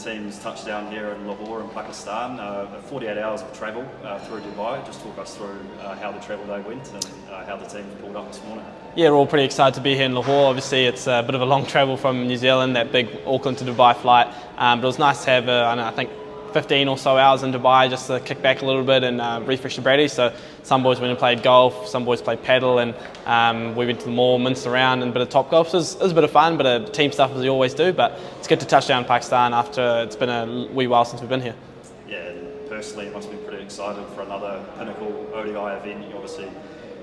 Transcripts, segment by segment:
teams touched down here in Lahore in Pakistan. 48 hours of travel through Dubai. Just talk us through how the travel day went and how the team pulled up this morning. Yeah, we're all pretty excited to be here in Lahore. Obviously, it's a bit of a long travel from New Zealand, that big Auckland to Dubai flight. But it was nice to have, I think, 15 or so hours in Dubai just to kick back a little bit and refresh the braddies. So some boys went and played golf, some boys played paddle, and we went to the mall, minced around, and a bit of top golf. So it was a bit of fun, bit of team stuff as we always do. But it's good to touch down in Pakistan after it's been a wee while since we've been here. Yeah, and personally, you must be pretty excited for another pinnacle ODI event. You obviously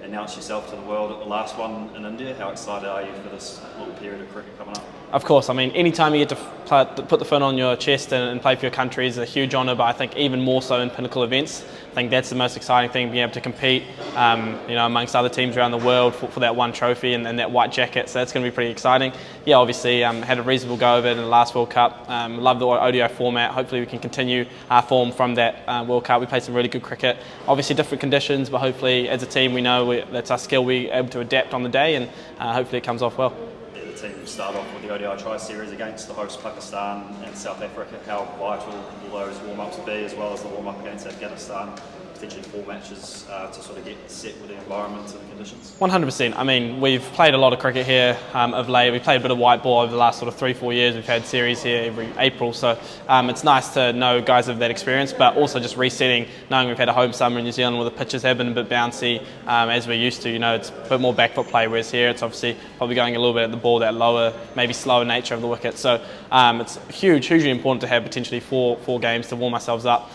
announced yourself to the world at the last one in India. How excited are you for this little period of cricket coming up? Of course, I mean, anytime you get to put the phone on your chest and play for your country is a huge honour, but I think even more so in pinnacle events. I think that's the most exciting thing, being able to compete amongst other teams around the world for that one trophy and that white jacket, so that's going to be pretty exciting. Yeah, obviously had a reasonable go of it in the last World Cup. Love the ODI format. Hopefully we can continue our form from that World Cup. We played some really good cricket. Obviously different conditions, but hopefully as a team we know that's our skill, we're able to adapt on the day, and hopefully it comes off well. The team start off with the ODI Tri-Series against the host Pakistan and South Africa. How vital will those warm-ups be, as well as the warm-up against Afghanistan? Potentially 4 matches to sort of get set with the environment and the conditions. 100%. I mean, we've played a lot of cricket here of late. We've played a bit of white ball over the last sort of 3-4 years. We've had series here every April, so it's nice to know guys have that experience, but also just resetting, knowing we've had a home summer in New Zealand where the pitches have been a bit bouncy as we're used to. You know, it's a bit more back foot play, whereas here it's obviously probably going a little bit at the ball, that lower, maybe slower nature of the wicket. So it's hugely important to have potentially four games to warm ourselves up.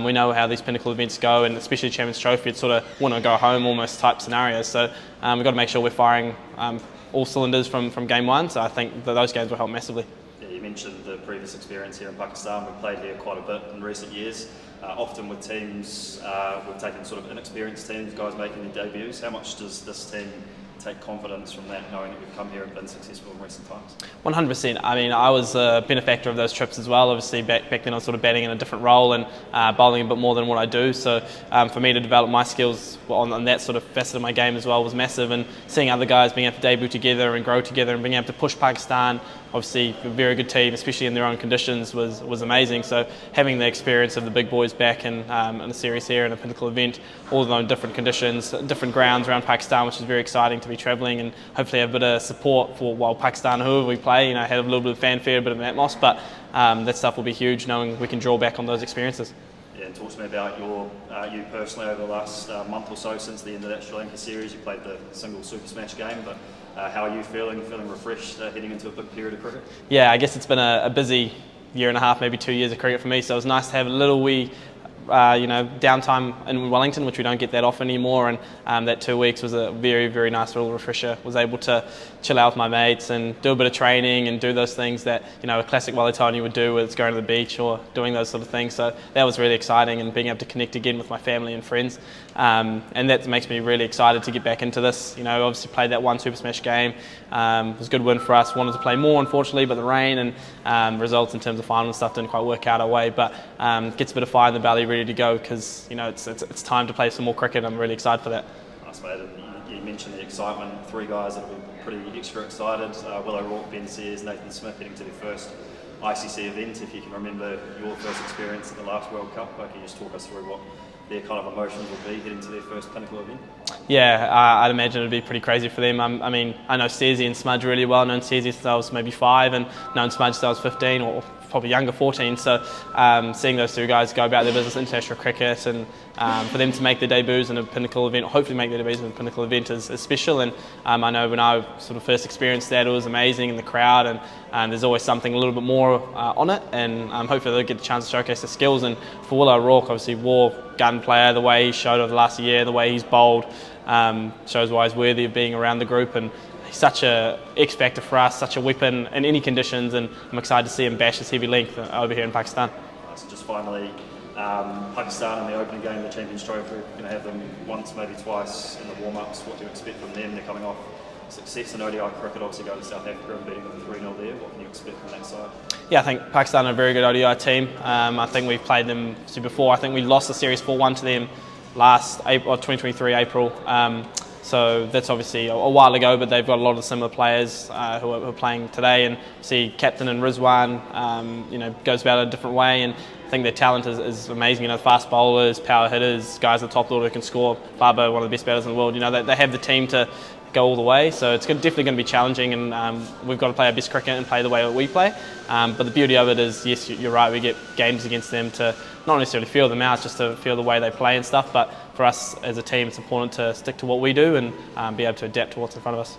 We know how these pinnacle events go, and especially the Champions Trophy, it's sort of want to go home almost type scenarios. So we've got to make sure we're firing all cylinders from game one. So I think that those games will help massively. Yeah, you mentioned the previous experience here in Pakistan. We've played here quite a bit in recent years. Often with teams, we've taken sort of inexperienced teams, guys making their debuts. How much does this team take confidence from that, knowing that we've come here and been successful in recent times? 100%. I mean, I was a benefactor of those trips as well. Obviously, back then I was sort of batting in a different role and bowling a bit more than what I do. So for me to develop my skills on that sort of facet of my game as well was massive. And seeing other guys being able to debut together and grow together and being able to push Pakistan, obviously a very good team, especially in their own conditions, was amazing. So having the experience of the big boys back in the series here in a pinnacle event, all of them in different conditions, different grounds around Pakistan, which is very exciting to be travelling and hopefully have a bit of support for while Pakistan, whoever we play, had a little bit of fanfare, a bit of an atmos, but that stuff will be huge, knowing we can draw back on those experiences. Yeah, and talk to me about you personally over the last month or so since the end of that Sri Lanka series. You played the single Super Smash game, but how are you feeling? Feeling refreshed heading into a big period of cricket? Yeah, I guess it's been a busy year and a half, maybe 2 years of cricket for me, so it was nice to have a little wee downtime in Wellington, which we don't get that often anymore, and that 2 weeks was a very, very nice little refresher. Was able to chill out with my mates and do a bit of training and do those things that a classic Wellingtonian would do, whether it's going to the beach or doing those sort of things. So that was really exciting, and being able to connect again with my family and friends, and that makes me really excited to get back into this. Obviously played that one Super Smash game. It was a good win for us. Wanted to play more, unfortunately, but the rain and results in terms of final stuff didn't quite work out our way, but gets a bit of fire in the belly, ready to go, because it's time to play some more cricket. I'm really excited for that. Nice, mate. You mentioned the excitement. 3 guys that will be pretty extra excited. Will O'Rourke, Ben Sears, Nathan Smith heading to their first ICC event. If you can remember your first experience at the last World Cup, can you just talk us through what their kind of emotions will be heading to their first pinnacle event? Yeah, I'd imagine it'd be pretty crazy for them. I mean, I know Searsy and Smudge really well. I've known Searsy since I was maybe 5 and known Smudge since I was 15 or probably younger, 14. So seeing those 2 guys go about their business, international cricket, and for them to make their debuts in a pinnacle event, or hopefully make their debuts in a pinnacle event, is special. And I know when I sort of first experienced that, it was amazing in the crowd, and there's always something a little bit more on it, and hopefully they'll get a chance to showcase their skills. And for Will O'Rourke, obviously war gun player, the way he showed over the last year, the way he's bowled, shows why he's worthy of being around the group, and he's such a X factor for us, such a weapon in any conditions, and I'm excited to see him bash his heavy length over here in Pakistan. So just finally, Pakistan in the opening game of the Champions Trophy, we're going to have them once, maybe twice in the warm-ups. What do you expect from them? They're coming off success in ODI cricket, obviously go to South Africa and beating them 3-0 there. What can you expect from that side? Yeah, I think Pakistan are a very good ODI team. I think we've played them before. I think we lost the series 4-1 to them last April, 2023 April. So that's obviously a while ago, but they've got a lot of similar players who are playing today. And see, captain and Rizwan, goes about it a different way, and I think their talent is amazing. Fast bowlers, power hitters, guys at the top order who can score. Barbo, one of the best batters in the world. They have the team to go all the way, so it's definitely going to be challenging, and we've got to play our best cricket and play the way that we play. But the beauty of it is, yes, you're right, we get games against them to not necessarily feel them out, just to feel the way they play and stuff. But for us as a team, it's important to stick to what we do and be able to adapt to what's in front of us.